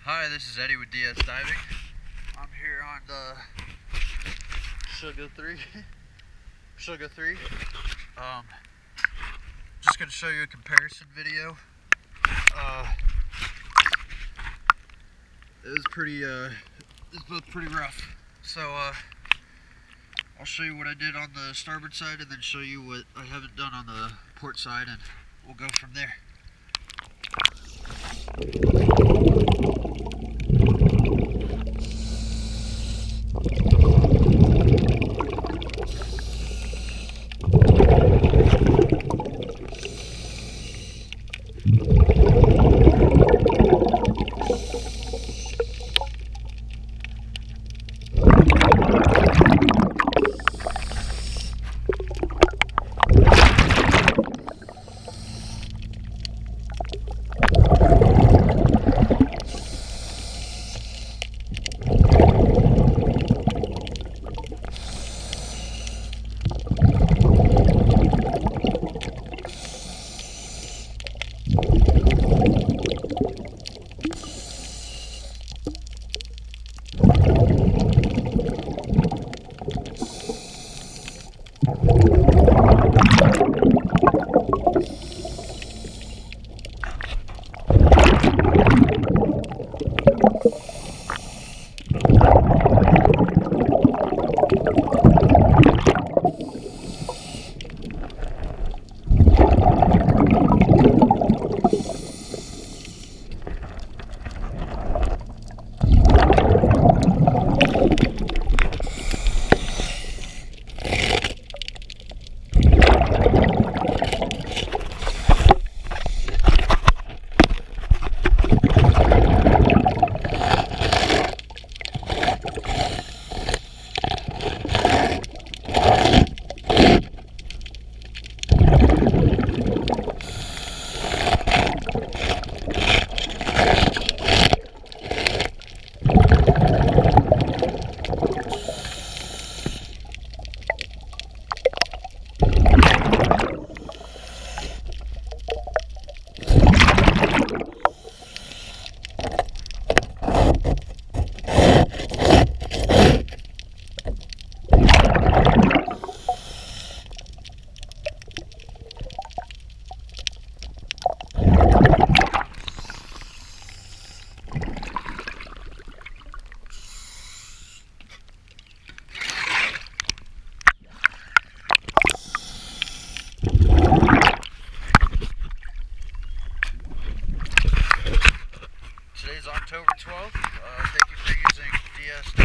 Hi, this is Eddie with DS Diving. I'm here on the Sugah 3. Just going to show you a comparison video. It's both pretty rough. So I'll show you what I did on the starboard side and then show you what I haven't done on the port side, and we'll go from there. Today's October 12th. Thank you for using DS